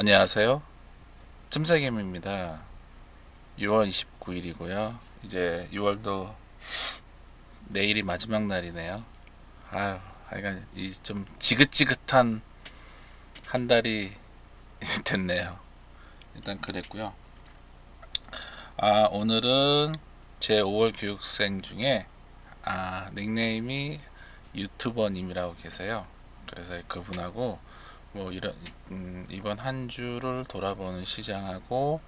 안녕하세요. 틈새김입니다. 6월 29일이고요. 이제 6월도 내일이 마지막 날이네요. 아유, 하여간 이 좀 지긋지긋한 한 달이 됐네요. 일단 그랬고요. 오늘은 제 5월 교육생 중에 닉네임이 유튜버님이라고 계세요. 그래서 그분하고 뭐 이번 한 주를 돌아보는 시장하고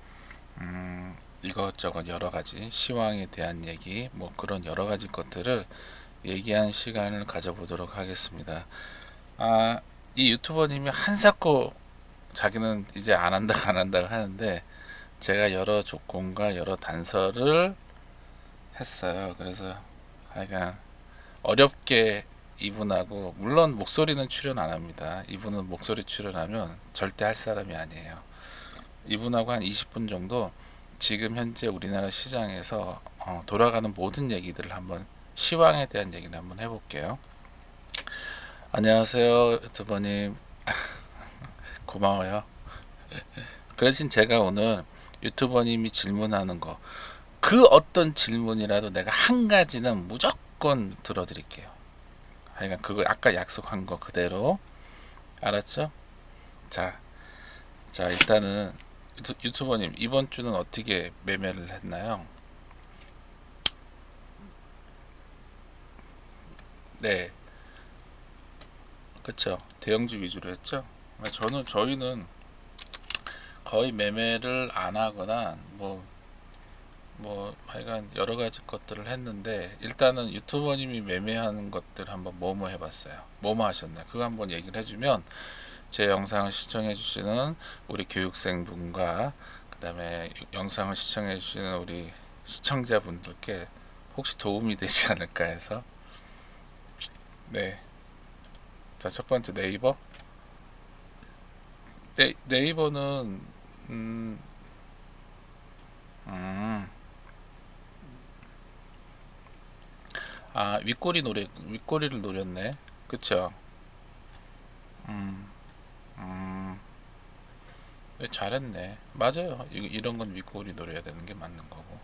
이것저것 여러 가지 시황에 대한 얘기, 뭐 그런 여러 가지 것들을 얘기한 시간을 가져보도록 하겠습니다. 아, 이 유튜버님이 한사코 자기는 이제 안 한다 안 한다고 하는데 제가 여러 조건과 여러 단서를 했어요. 그래서 하여간 어렵게 이분하고 물론 목소리는 출연 안 합니다. 이분은 목소리 출연하면 절대 할 사람이 아니에요. 이분하고 한 20분 정도 지금 현재 우리나라 시장에서 돌아가는 모든 얘기들을 한번 시황에 대한 얘기를 한번 해볼게요. 안녕하세요, 유튜버님. 고마워요. 그 대신 제가 오늘 유튜버님이 질문하는 거, 그 어떤 질문이라도 내가 한 가지는 무조건 들어드릴게요. 하여간 그거 아까 약속한 거 그대로 알았죠? 자, 자 일단은 유튜버님 이번 주는 어떻게 매매를 했나요? 네, 그쵸. 대형주 위주로 했죠. 저희는 거의 매매를 안 하거나 하여간 여러 가지 것들을 했는데 일단은 유튜버님이 매매하는 것들 한번 뭐뭐 해봤어요. 뭐뭐 하셨나요? 그거 한번 얘기를 해주면 제 영상을 시청해주시는 우리 교육생분과 그 다음에 영상을 시청해주시는 우리 시청자분들께 혹시 도움이 되지 않을까 해서. 네. 자, 첫 번째 네이버. 네이버는 음, 음, 윗꼬리를 노렸네. 그쵸? 음, 음, 네, 잘했네. 맞아요. 이런 건 윗꼬리 노려야 되는 게 맞는 거고.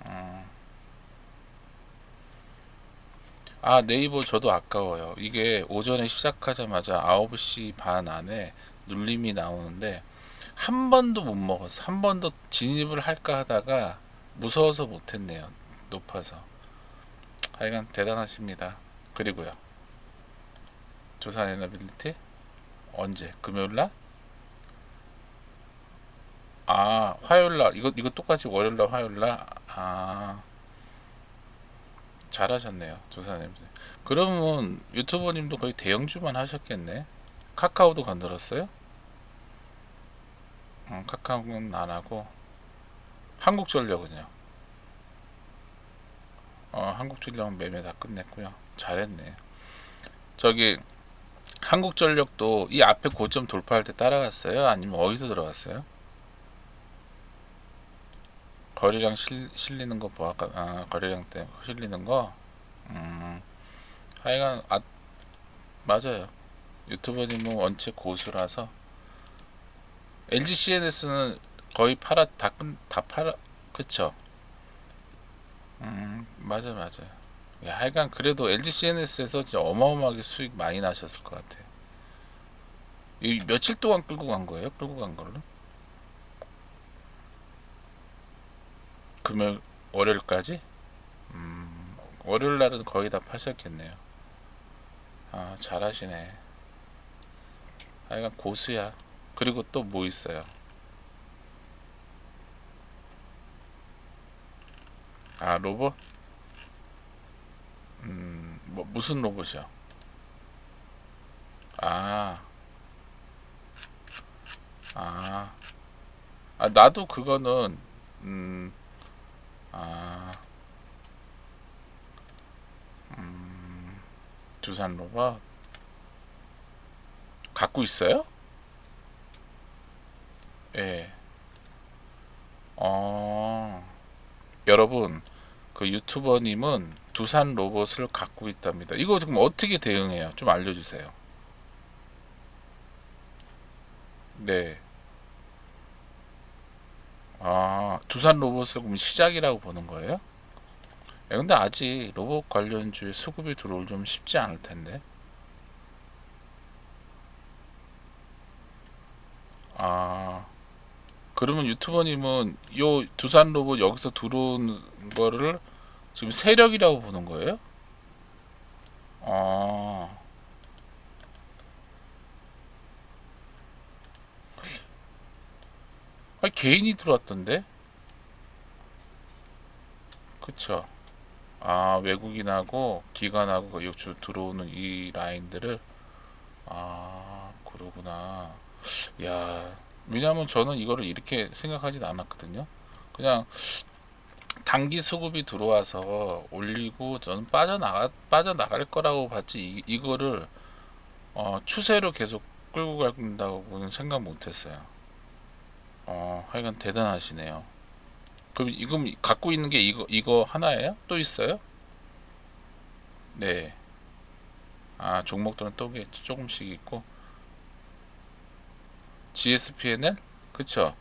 음. 네이버 저도 아까워요. 이게 오전에 시작하자마자 9시 반 안에 눌림이 나오는데 한 번도 못 먹었어. 한 번도 진입을 할까 하다가 무서워서 못했네요. 높아서. 하여간 대단하십니다. 그리고요. 조사 에너빌리티 언제? 금요일날? 화요일날. 이거 똑같이 월요일날 화요일날. 잘하셨네요. 조사님. 그러면 유튜버님도 거의 대형주만 하셨겠네. 카카오도 건드렸어요? 카카오는 안 하고 한국전력은요. 한국전력은 매매 다 끝냈고요. 잘했네. 저기 한국전력도 이 앞에 고점 돌파할 때 따라갔어요? 아니면 어디서 들어갔어요? 거래량 실리는 거 뭐 아까 거래량 때 실리는 거. 음, 하여간 맞아요. 유튜버님은 원체 고수라서 LG CNS는 거의 다 팔아. 그쵸? 맞아. 야, 하여간 그래도 LG CNS에서 진짜 어마어마하게 수익 많이 나셨을 것 같아. 이 며칠 동안 끌고 간 거예요? 끌고 간 걸로? 금요일, 월요일까지? 월요일 날은 거의 다 파셨겠네요. 잘하시네. 하여간 고수야. 그리고 또 뭐 있어요? 로봇? 무슨 로봇이요? 아, 아, 나도 그거는, 음, 아, 두산 로봇? 갖고 있어요? 예. 어, 여러분, 그 유튜버님은 두산 로봇을 갖고 있답니다. 이거 지금 어떻게 대응해요? 좀 알려주세요. 네. 아, 두산 로봇을 그럼 시작이라고 보는 거예요? 근데 아직 로봇 관련주에 수급이 들어올 좀 쉽지 않을 텐데. 아, 그러면 유튜버님은 요 두산 로봇 여기서 들어온 거를 지금 세력이라고 보는 거예요? 아, 아니, 개인이 들어왔던데? 그쵸? 아, 외국인하고 기관하고 들어오는 이 라인들을, 아, 그러구나. 야, 왜냐면 저는 이거를 이렇게 생각하진 않았거든요. 그냥 단기 수급이 들어와서 올리고 저는 빠져나갈 거라고 봤지, 이거를 추세로 계속 끌고 간다고는 생각 못 했어요. 하여간 대단하시네요. 그럼 지금 갖고 있는 게 이거 하나예요? 또 있어요? 네. 아, 종목들은 또 조금씩 있고. GSPNL? 그쵸.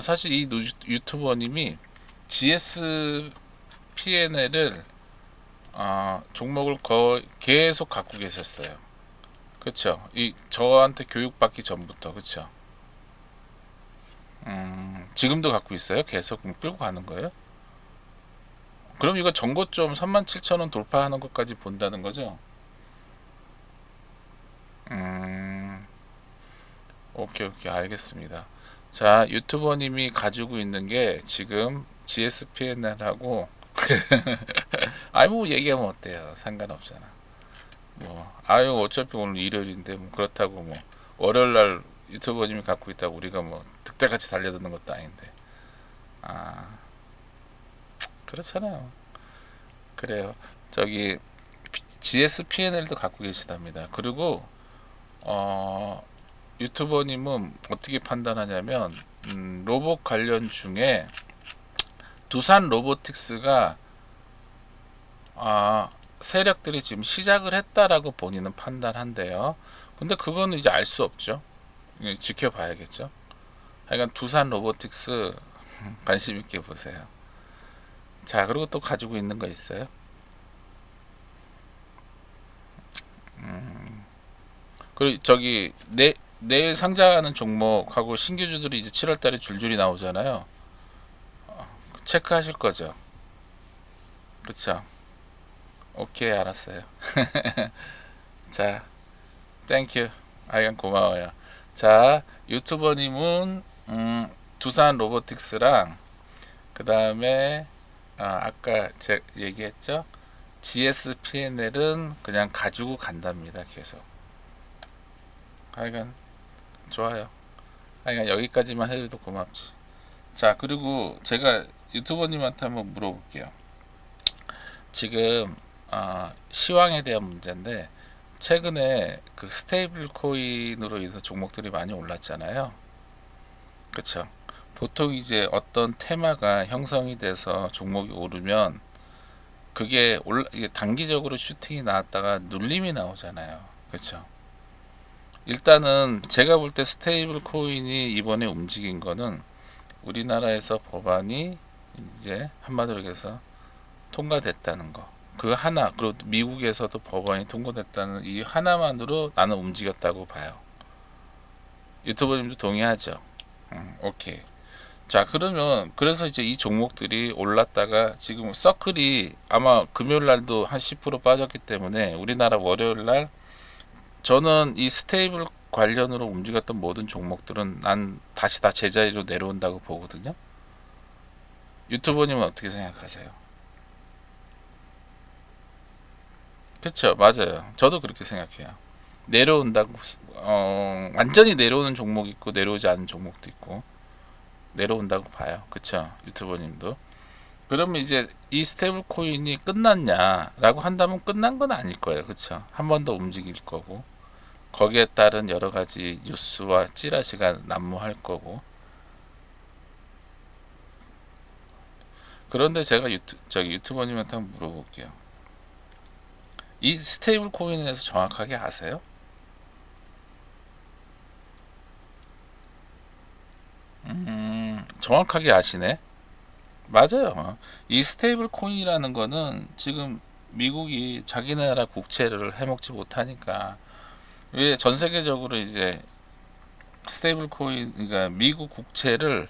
사실 이 유튜버님이 GSPNL을 종목을 계속 갖고 계셨어요. 그쵸. 저한테 교육받기 전부터. 그쵸. 지금도 갖고 있어요? 계속 끌고 가는 거예요? 그럼 이거 전고점 37,000원 돌파하는 것까지 본다는 거죠? 음, 오케이, 오케이, 알겠습니다. 자, 유튜버님이 가지고 있는 게 지금 GSPNL하고, 아이, 뭐, 얘기하면 어때요? 상관없잖아. 뭐, 아유, 어차피 오늘 일요일인데, 뭐, 그렇다고 뭐, 월요일날 유튜버님이 갖고 있다고 우리가 뭐, 득달같이 달려드는 것도 아닌데. 아, 그렇잖아요. 그래요. 저기, GSPNL도 갖고 계시답니다. 그리고, 어, 유튜버님은 어떻게 판단하냐면 로봇 관련 중에 두산 로보틱스가 세력들이 지금 시작을 했다라고 본인은 판단한대요. 근데 그거는 이제 알 수 없죠. 지켜봐야겠죠. 하여간 두산 로보틱스 관심 있게 보세요. 자, 그리고 또 가지고 있는 거 있어요? 그리고 저기 내일 상장하는 종목하고 신규주들이 이제 7월달에 줄줄이 나오잖아요. 체크하실 거죠? 그쵸? 오케이, 알았어요. 자, 땡큐. 아이간 고마워요. 자, 유튜버님은 두산 로보틱스랑 그 다음에 아까 제 얘기했죠. GSPNL은 그냥 가지고 간답니다. 계속. 하여간 좋아요. 하여간 여기까지만 해도 고맙지. 자, 그리고 제가 유튜버님한테 한번 물어볼게요. 지금 시황에 대한 문제인데 최근에 그 스테이블 코인으로 인해서 종목들이 많이 올랐잖아요. 그쵸? 보통 이제 어떤 테마가 형성이 돼서 종목이 오르면 이게 단기적으로 슈팅이 나왔다가 눌림이 나오잖아요. 그쵸? 일단은 제가 볼 때 스테이블 코인이 이번에 움직인 거는 우리나라에서 법안이 이제 한마디로 얘기해서 통과됐다는 거. 그 하나, 그리고 미국에서도 법안이 통과됐다는 이 하나만으로 나는 움직였다고 봐요. 유튜버님도 동의하죠? 오케이. 자, 그러면 그래서 이제 이 종목들이 올랐다가 지금 서클이 아마 금요일 날도 한 10% 빠졌기 때문에 우리나라 월요일 날 저는 이 스테이블 관련으로 움직였던 모든 종목들은 난 다시 다 제자리로 내려온다고 보거든요. 유튜버님은 어떻게 생각하세요? 그렇죠, 맞아요. 저도 그렇게 생각해요. 내려온다고 완전히 내려오는 종목 있고 내려오지 않는 종목도 있고 내려온다고 봐요. 그쵸? 유튜버님도. 그러면 이제 이 스테이블 코인이 끝났냐라고 한다면 끝난 건 아닐 거예요. 그쵸? 한 번 더 움직일 거고 거기에 따른 여러 가지 뉴스와 찌라시가 난무할 거고. 그런데 제가 저기 유튜버님한테 한번 물어볼게요. 이 스테이블 코인에 대해서 정확하게 아세요? 정확하게 아시네. 맞아요. 이 스테이블 코인이라는 거는 지금 미국이 자기 나라 국채를 해먹지 못하니까, 왜 전 세계적으로 이제 스테이블 코인, 그러니까 미국 국채를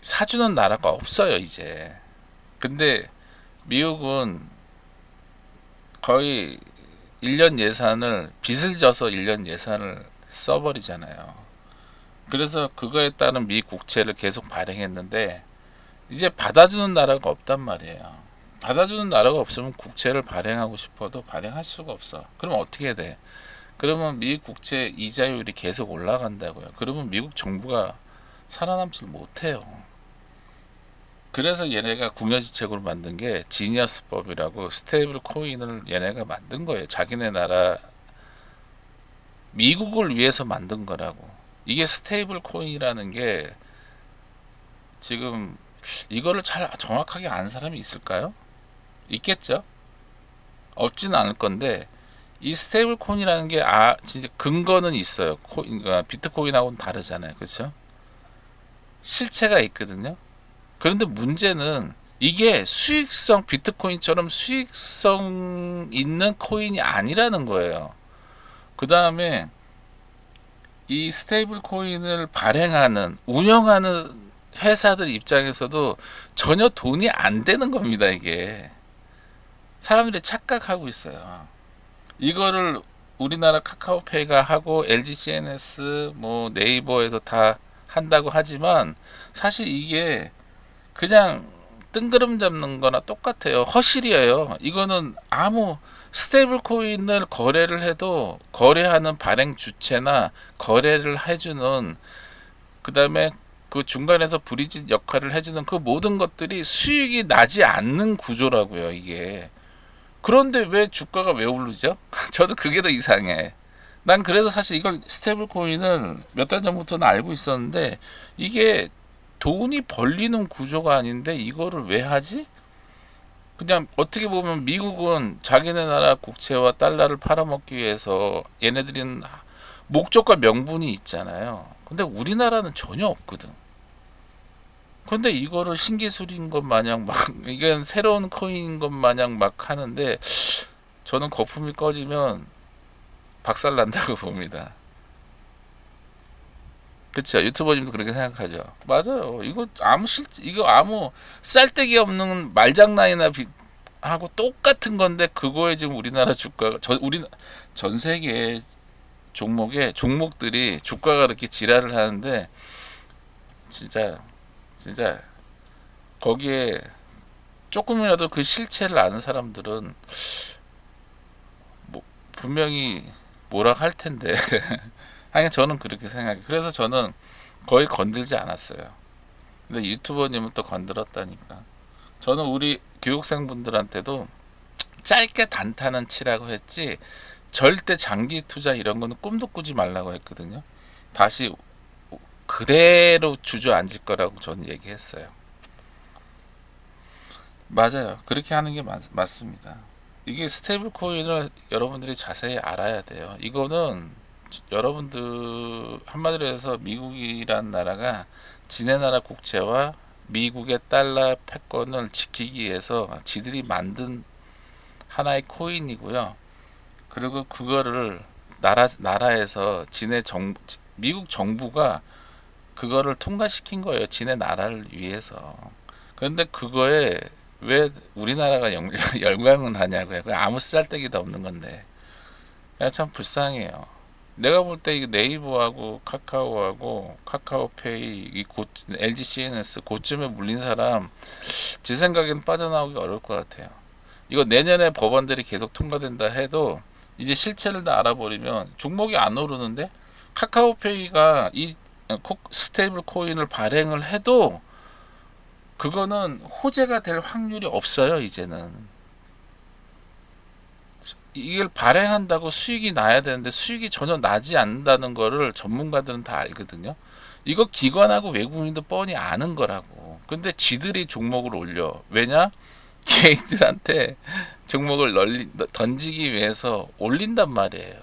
사주는 나라가 없어요 이제. 근데 미국은 거의 1년 예산을 빚을 져서 1년 예산을 써버리잖아요. 그래서 그거에 따른 미 국채를 계속 발행했는데 이제 받아주는 나라가 없단 말이에요. 받아주는 나라가 없으면 국채를 발행하고 싶어도 발행할 수가 없어. 그럼 어떻게 돼? 그러면 미 국채 이자율이 계속 올라간다고요. 그러면 미국 정부가 살아남질 못해요. 그래서 얘네가 궁여지책으로 만든 게 지니어스법이라고 스테이블 코인을 얘네가 만든 거예요. 자기네 나라 미국을 위해서 만든 거라고. 이게 스테이블 코인이라는 게 지금 이거를 잘 정확하게 아는 사람이 있을까요? 있겠죠? 없지는 않을 건데 이 스테이블 코인이라는 게 진짜 근거는 있어요. 그러니까 비트코인하고는 다르잖아요. 그렇죠? 실체가 있거든요. 그런데 문제는 이게 수익성 비트코인처럼 수익성 있는 코인이 아니라는 거예요. 그 다음에 이 스테이블 코인을 발행하는 운영하는 회사들 입장에서도 전혀 돈이 안 되는 겁니다. 이게 사람들이 착각하고 있어요. 이거를 우리나라 카카오페이가 하고 LG CNS 뭐 네이버에서 다 한다고 하지만 사실 이게 그냥 뜬구름 잡는 거나 똑같아요. 허실이에요. 이거는 아무 스테이블 코인을 거래를 해도 거래하는 발행 주체나 거래를 해주는, 그 다음에 그 중간에서 브리지 역할을 해주는 그 모든 것들이 수익이 나지 않는 구조라고요 이게. 그런데 왜 주가가 왜 오르죠? 저도 그게 더 이상해. 난 그래서 사실 이걸 스테이블 코인을 몇 달 전부터는 알고 있었는데 이게 돈이 벌리는 구조가 아닌데 이거를 왜 하지? 그냥 어떻게 보면 미국은 자기네 나라 국채와 달러를 팔아먹기 위해서 얘네들은 목적과 명분이 있잖아요. 근데 우리나라는 전혀 없거든. 근데 이거를 신기술인 것 마냥 막 이건 새로운 코인인 것 마냥 막 하는데 저는 거품이 꺼지면 박살 난다고 봅니다. 그렇죠. 유튜버님도 그렇게 생각하죠. 맞아요. 이거 아무 쌀데기 없는 말장난이나 하고 똑같은 건데 그거에 지금 우리나라 주가가 전 세계 종목들이 주가가 이렇게 지랄을 하는데 진짜 진짜 거기에 조금이라도 그 실체를 아는 사람들은 뭐 분명히 뭐라 할 텐데 하긴 저는 그렇게 생각해요. 그래서 저는 거의 건들지 않았어요. 근데 유튜버님은 또 건들었다니까. 저는 우리 교육생분들한테도 짧게 단타는 치라고 했지 절대 장기 투자 이런 거는 꿈도 꾸지 말라고 했거든요. 다시 그대로 주저앉을 거라고 저는 얘기했어요. 맞아요. 그렇게 하는 게 맞습니다. 이게 스테이블 코인을 여러분들이 자세히 알아야 돼요. 이거는 여러분들 한마디로 해서 미국이란 나라가 지네 나라 국채와 미국의 달러 패권을 지키기 위해서 지들이 만든 하나의 코인이고요. 그리고 그거를 나라에서 미국 정부가 그거를 통과시킨 거예요. 지네 나라를 위해서. 그런데 그거에 왜 우리나라가 열광을 하냐고요. 아무 쓰잘데기도 없는 건데. 참 불쌍해요. 내가 볼 때 네이버하고 카카오하고 카카오페이 LG CNS 고점에 물린 사람 제 생각에는 빠져나오기 어려울 것 같아요. 이거 내년에 법안들이 계속 통과된다 해도 이제 실체를 다 알아버리면 종목이 안 오르는데 카카오페이가 이 스테이블 코인을 발행을 해도 그거는 호재가 될 확률이 없어요. 이제는 이걸 발행한다고 수익이 나야 되는데 수익이 전혀 나지 않는다는 거를 전문가들은 다 알거든요. 이거 기관하고 외국인도 뻔히 아는 거라고. 근데 지들이 종목을 올려. 왜냐? 개인들한테 종목을 던지기 위해서 올린단 말이에요.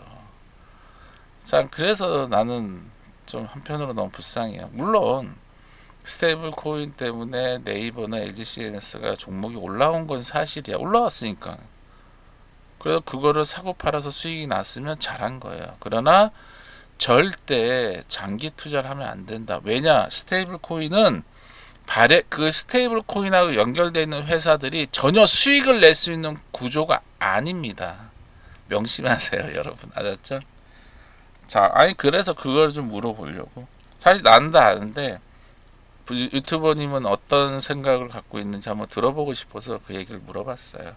참 그래서 나는 좀 한편으로 너무 불쌍해요. 물론 스테이블 코인 때문에 네이버나 LGCNS가 종목이 올라온 건 사실이야. 올라왔으니까. 그래서 그거를 사고 팔아서 수익이 났으면 잘한 거예요. 그러나 절대 장기 투자를 하면 안 된다. 왜냐? 스테이블 코인은 그 스테이블 코인하고 연결되어 있는 회사들이 전혀 수익을 낼 수 있는 구조가 아닙니다. 명심하세요, 여러분. 알았죠? 자, 아니 그래서 그걸 좀 물어보려고. 사실 나는 다 아는데 유튜버님은 어떤 생각을 갖고 있는지 한번 들어보고 싶어서 그 얘기를 물어봤어요.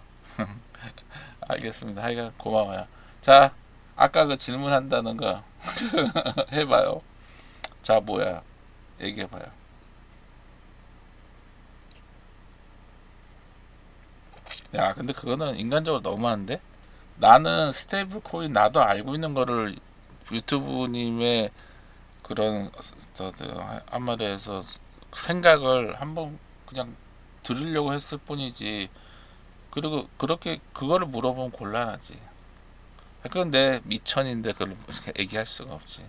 알겠습니다. 하여간 고마워요. 자, 아까 그 질문한다는 거 해봐요. 자, 뭐야? 얘기해봐요. 야, 근데 그거는 인간적으로 너무한데? 나는 스테이블 코인 나도 알고 있는 거를 유튜브님의 그런 한마디에서 생각을 한번 그냥 들으려고 했을 뿐이지. 그리고 그렇게 그거를 물어보면 곤란하지. 그건 내 미천인데 그걸 얘기할 수가 없지.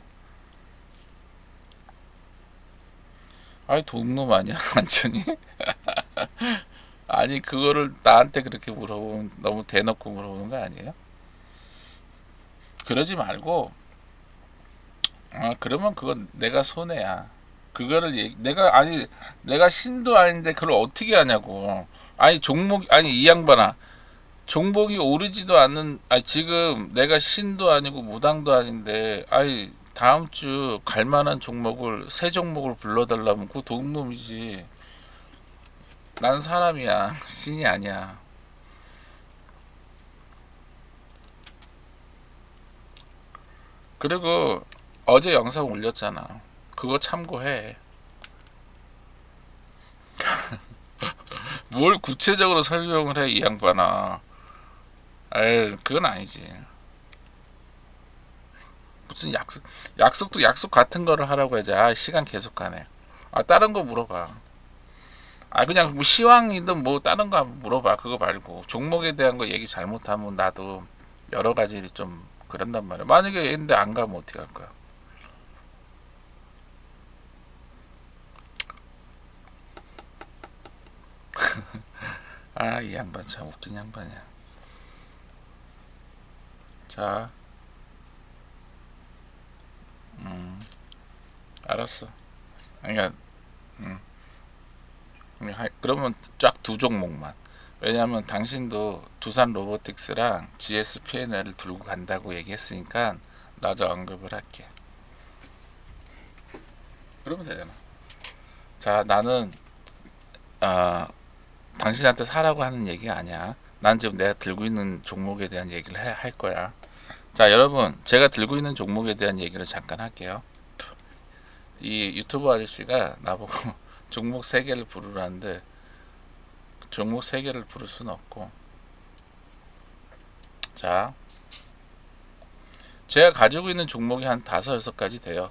아니 동놈 아니야 완전히? 아니 그거를 나한테 그렇게 물어보면 너무 대놓고 물어보는 거 아니에요? 그러지 말고 그러면 그건 내가 손해야. 그거를 내가 아니 내가 신도 아닌데 그걸 어떻게 하냐고. 아니 종목 아니 이 양반아 종목이 오르지도 않는 아니 지금 내가 신도 아니고 무당도 아닌데 아니 다음 주 갈만한 종목을 새 종목을 불러달라면 그 도둑놈이지. 난 사람이야 신이 아니야. 그리고 어제 영상 올렸잖아. 그거 참고해. 뭘 구체적으로 설명을 해 이 양반아. 에이 그건 아니지. 무슨 약속도 약속 같은 거를 하라고 해야지. 아 시간 계속 가네. 아 다른 거 물어봐. 아 그냥 뭐 시황이든 뭐 다른 거 한번 물어봐. 그거 말고 종목에 대한 거 얘기 잘못하면 나도 여러 가지 좀 그런단 말이야. 만약에 근데 안 가면 어떻게 할 거야? 아 이 양반 참 웃긴 양반이야. 자, 알았어. 그러니까 음, 그러면 쫙 두 종목만. 왜냐하면 당신도 두산 로보틱스랑 GSPNL을 들고 간다고 얘기했으니까 나도 언급을 할게. 그러면 되잖아. 자, 나는 어, 당신한테 사라고 하는 얘기가 아니야. 난 지금 내가 들고 있는 종목에 대한 얘기를 할 거야. 자, 여러분, 제가 들고 있는 종목에 대한 얘기를 잠깐 할게요. 이 유튜버 아저씨가 나보고 종목 3개를 부르라는데 종목 3개를 부를 수는 없고. 자, 제가 가지고 있는 종목이 한 5, 6가지 돼요.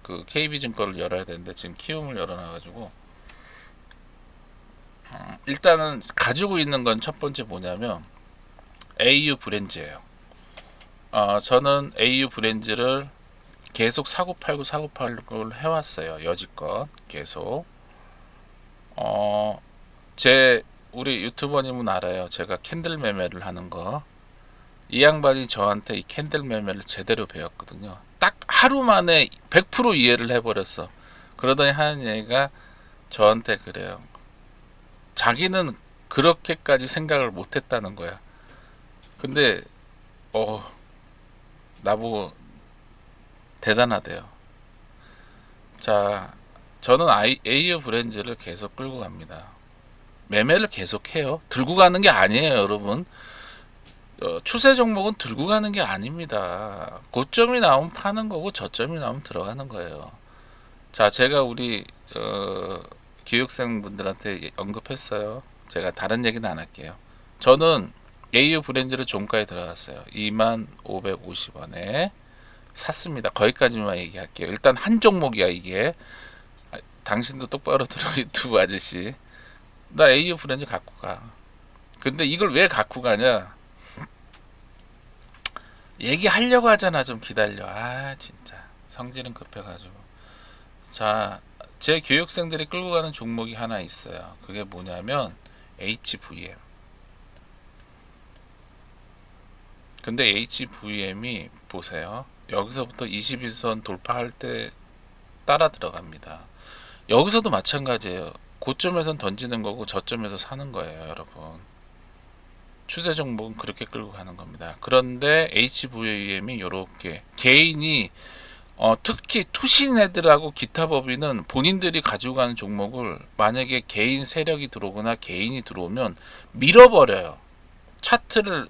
그 KB증권을 열어야 되는데 지금 키움을 열어놔가지고 일단은 가지고 있는 건 첫 번째 뭐냐면 AU 브랜즈예요. 저는 AU 브랜즈를 계속 사고 팔고를 해왔어요. 여지껏 계속. 제 우리 유튜버님은 알아요. 제가 캔들 매매를 하는 거. 이 양반이 저한테 이 캔들 매매를 제대로 배웠거든요. 딱 하루 만에 100% 이해를 해버렸어. 그러더니 하는 얘기가 저한테 그래요. 자기는 그렇게까지 생각을 못했다는 거야. 근데 나보고 대단하대요. 자, 저는 AU 브랜드를 계속 끌고 갑니다. 매매를 계속해요. 들고 가는 게 아니에요, 여러분. 추세 종목은 들고 가는 게 아닙니다. 고점이 나오면 파는 거고 저점이 나오면 들어가는 거예요. 자, 제가 우리 교육생분들한테 언급했어요. 제가 다른 얘기는 안 할게요. 저는 AU 브랜드를 종가에 들어갔어요. 2550원에 샀습니다. 거기까지만 얘기할게요. 일단 한 종목이야 이게. 당신도 똑바로 들어 유튜브 아저씨. 나 AU 브랜드 갖고 가. 근데 이걸 왜 갖고 가냐? 얘기하려고 하잖아. 좀 기다려. 아 진짜 성질은 급해가지고. 자, 제 교육생들이 끌고 가는 종목이 하나 있어요. 그게 뭐냐면 HVM. 근데 HVM이 보세요. 여기서부터 21선 돌파할 때 따라 들어갑니다. 여기서도 마찬가지예요. 고점에선 던지는 거고 저점에서 사는 거예요, 여러분. 추세 종목은 그렇게 끌고 가는 겁니다. 그런데 HVM이 이렇게 개인이 특히 투신 애들하고 기타 법인은 본인들이 가지고 가는 종목을 만약에 개인 세력이 들어오거나 개인이 들어오면 밀어버려요. 차트를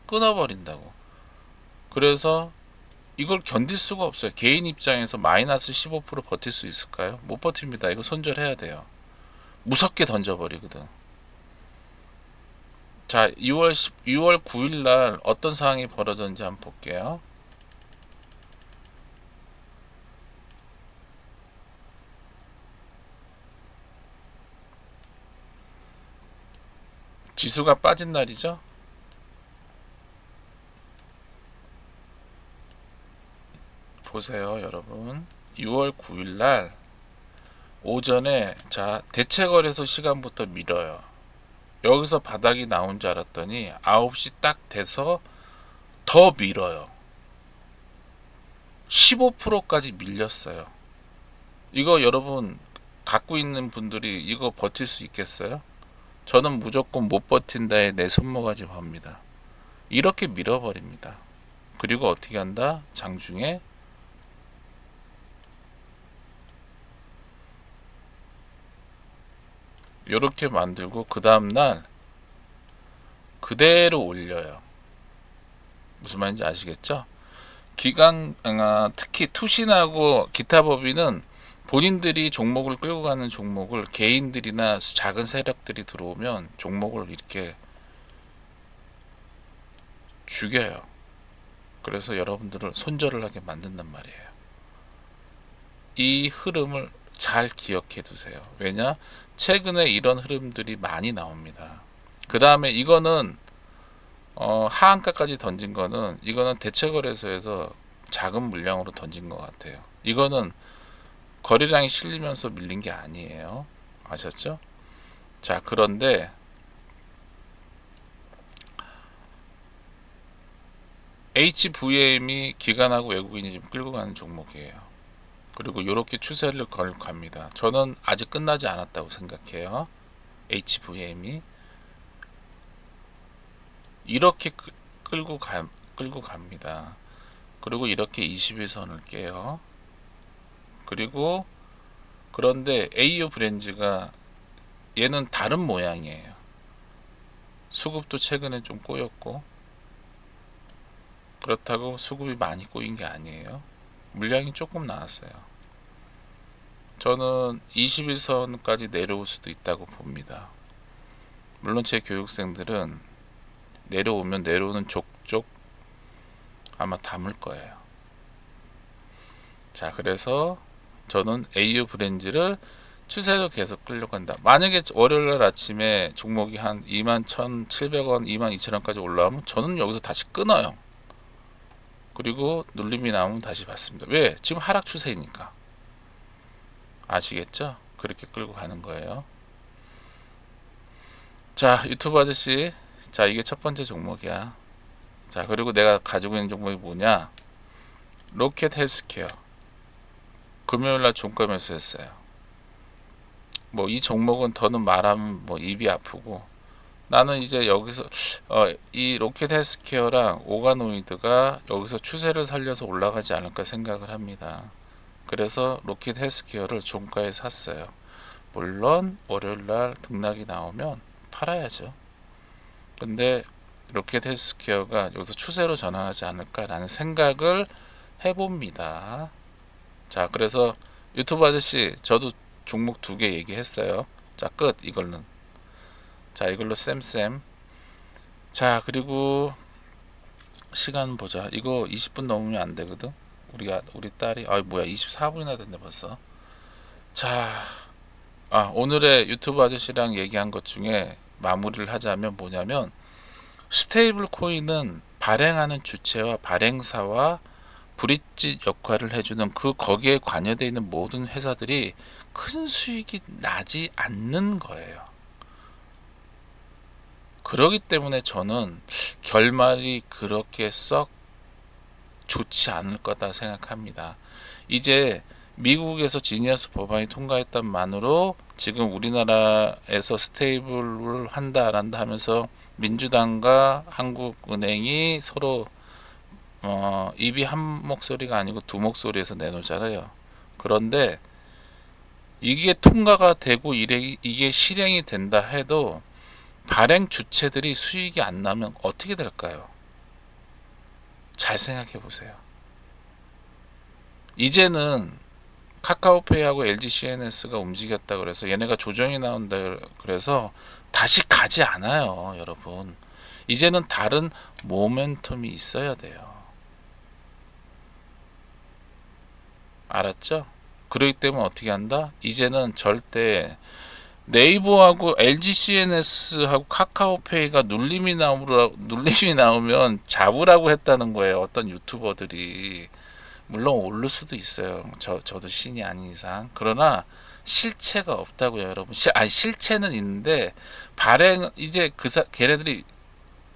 끊어버린다고. 그래서 이걸 견딜 수가 없어요. 개인 입장에서 마이너스 15% 버틸 수 있을까요? 못 버팁니다. 이거 손절해야 돼요. 무섭게 던져버리거든. 자, 6월 9일 날 어떤 상황이 벌어졌는지 한번 볼게요. 지수가 빠진 날이죠. 보세요, 여러분. 6월 9일 날 오전에 자, 대체거래소 시간부터 밀어요. 여기서 바닥이 나온 줄 알았더니 9시 딱 돼서 더 밀어요. 15%까지 밀렸어요. 이거 여러분 갖고 있는 분들이 이거 버틸 수 있겠어요? 저는 무조건 못 버틴다에 내 손모가지 봅니다. 이렇게 밀어버립니다. 그리고 어떻게 한다? 장중에 이렇게 만들고 그 다음날 그대로 올려요. 무슨 말인지 아시겠죠? 특히 투신하고 기타 법인은 본인들이 종목을 끌고 가는 종목을 개인들이나 작은 세력들이 들어오면 종목을 이렇게 죽여요. 그래서 여러분들을 손절을 하게 만든단 말이에요. 이 흐름을 잘 기억해 두세요. 왜냐? 최근에 이런 흐름들이 많이 나옵니다. 그 다음에 이거는 하한가까지 던진 거는 이거는 대체거래소에서 작은 물량으로 던진 것 같아요. 이거는 거래량이 실리면서 밀린 게 아니에요. 아셨죠? 자, 그런데 HVM이 기관하고 외국인이 지금 끌고 가는 종목이에요. 그리고 이렇게 추세를 갑니다. 저는 아직 끝나지 않았다고 생각해요. HVM이 이렇게 끌고 갑니다. 그리고 이렇게 21선을 깨요. 그리고 그런데 AU 브랜즈가 얘는 다른 모양이에요. 수급도 최근에 좀 꼬였고 그렇다고 수급이 많이 꼬인 게 아니에요. 물량이 조금 나왔어요. 저는 21선까지 내려올 수도 있다고 봅니다. 물론 제 교육생들은 내려오면 내려오는 족족 아마 담을 거예요. 자, 그래서 저는 AU 브랜즈를 추세로 계속 끌려간다. 만약에 월요일날 아침에 종목이 한 21,700원, 22,000원까지 올라오면 저는 여기서 다시 끊어요. 그리고 눌림이 나오면 다시 받습니다. 왜? 지금 하락 추세니까. 아시겠죠? 그렇게 끌고 가는 거예요. 자, 유튜브 아저씨. 자, 이게 첫 번째 종목이야. 자, 그리고 내가 가지고 있는 종목이 뭐냐? 로켓 헬스케어. 금요일날 종가 매수했어요. 뭐 이 종목은 더는 말하면 뭐 입이 아프고 나는 이제 여기서 이 로켓 헬스케어랑 오가노이드가 여기서 추세를 살려서 올라가지 않을까 생각을 합니다. 그래서 로켓 헬스케어를 종가에 샀어요. 물론 월요일날 등락이 나오면 팔아야죠. 근데 로켓 헬스케어가 여기서 추세로 전환하지 않을까라는 생각을 해봅니다. 자, 그래서 유튜브 아저씨 저도 종목 2개 얘기했어요. 자, 끝. 이걸로는. 자, 이걸로 쌤. 자, 그리고 시간 보자. 이거 20분 넘으면 안 되거든. 우리 딸이 뭐야 24분이나 됐네 벌써. 자, 오늘의 유튜브 아저씨랑 얘기한 것 중에 마무리를 하자면 뭐냐면 스테이블 코인은 발행하는 주체와 발행사와 브릿지 역할을 해주는 거기에 관여되어 있는 모든 회사들이 큰 수익이 나지 않는 거예요. 그러기 때문에 저는 결말이 그렇게 썩 좋지 않을 거다 생각합니다. 이제 미국에서 지니어스 법안이 통과했단만으로 지금 우리나라에서 스테이블을 한다 안 한다 하면서 민주당과 한국은행이 서로 입이 한 목소리가 아니고 두 목소리에서 내놓잖아요. 그런데 이게 통과가 되고 이게 실행이 된다 해도 발행 주체들이 수익이 안 나면 어떻게 될까요? 잘 생각해 보세요. 이제는 카카오페이하고 LG CNS가 움직였다 그래서 얘네가 조정이 나온다 그래서 다시 가지 않아요, 여러분. 이제는 다른 모멘텀이 있어야 돼요. 알았죠? 그렇기 때문에 어떻게 한다? 이제는 절대 네이버하고 LG CNS하고 카카오페이가 눌림이 나오면 잡으라고 했다는 거예요. 어떤 유튜버들이. 물론 오를 수도 있어요. 저도 신이 아닌 이상. 그러나 실체가 없다고요, 여러분. 실체는 있는데 이제 걔네들이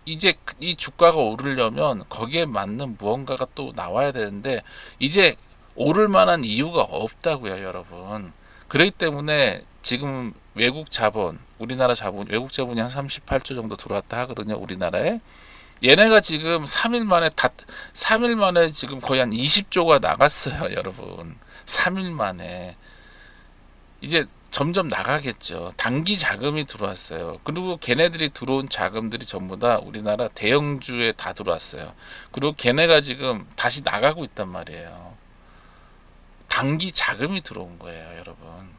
이제 이 주가가 오르려면 거기에 맞는 무언가가 또 나와야 되는데 이제 오를 만한 이유가 없다고요, 여러분. 그렇기 때문에 지금 우리나라 자본, 외국 자본이 한 38조 정도 들어왔다 하거든요, 우리나라에. 얘네가 지금 3일 만에 지금 거의 한 20조가 나갔어요, 여러분. 3일 만에. 이제 점점 나가겠죠. 단기 자금이 들어왔어요. 그리고 걔네들이 들어온 자금들이 전부 다 우리나라 대형주에 다 들어왔어요. 그리고 걔네가 지금 다시 나가고 있단 말이에요. 단기 자금이 들어온 거예요, 여러분.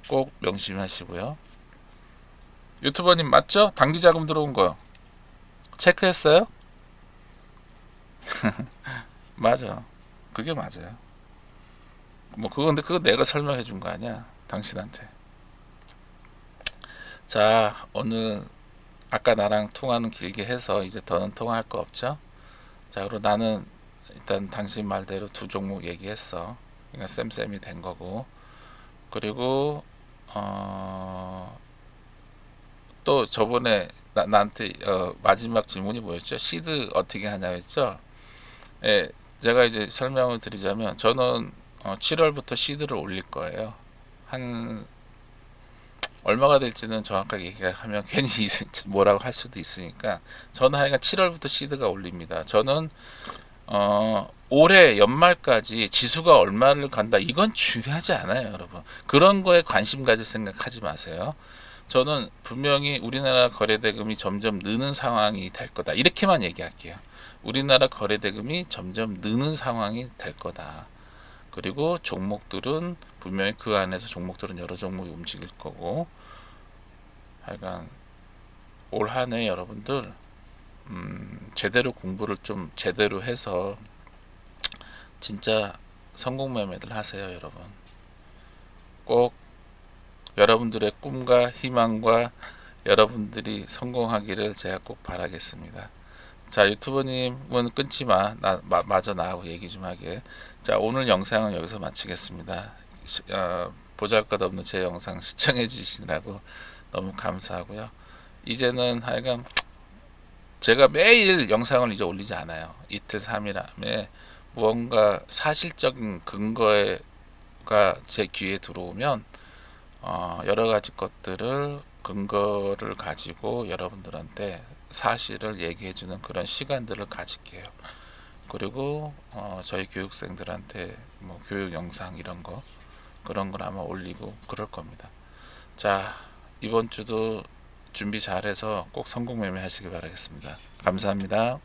꼭 명심하시고요. 유튜버님 맞죠? 단기 자금 들어온 거 체크했어요? 맞아. 그게 맞아요. 근데 그거 내가 설명해 준 거 아니야, 당신한테. 자, 오늘 아까 나랑 통화는 길게 해서 이제 더는 통화할 거 없죠? 자, 그리고 나는 일단 당신 말대로 두 종목 얘기했어. 그러니까 쌤쌤이 된 거고. 그리고 또 저번에 나한테 마지막 질문이 뭐였죠? 시드 어떻게 하냐 했죠? 예, 제가 이제 설명을 드리자면 저는 7월부터 시드를 올릴 거예요. 한 얼마가 될지는 정확하게 얘기하면 괜히 뭐라고 할 수도 있으니까 저는 하여간 7월부터 시드가 올립니다. 저는 올해 연말까지 지수가 얼마를 간다 이건 중요하지 않아요, 여러분. 그런 거에 관심 가질 생각하지 마세요. 저는 분명히 우리나라 거래대금이 점점 느는 상황이 될 거다, 이렇게만 얘기할게요. 우리나라 거래대금이 점점 느는 상황이 될 거다. 그리고 종목들은 분명히 그 안에서 종목들은 여러 종목이 움직일 거고, 하여간 올 한 해 여러분들 제대로 공부를 좀 제대로 해서 진짜 성공 매매들 하세요, 여러분. 꼭 여러분들의 꿈과 희망과 여러분들이 성공하기를 제가 꼭 바라겠습니다. 자, 유튜버님은 끊지 마. 마저 나하고 얘기 좀 하게. 자, 오늘 영상은 여기서 마치겠습니다. 보잘것없는 제 영상 시청해 주시느라고 너무 감사하고요. 이제는 하여간 제가 매일 영상을 이제 올리지 않아요. 이틀 3일 안에 무언가 사실적인 근거가 제 귀에 들어오면 여러 가지 것들을 근거를 가지고 여러분들한테 사실을 얘기해주는 그런 시간들을 가질게요. 그리고 저희 교육생들한테 뭐 교육 영상 이런 거 그런 걸 아마 올리고 그럴 겁니다. 자, 이번 주도 준비 잘해서 꼭 성공 매매 하시길 바라겠습니다. 감사합니다.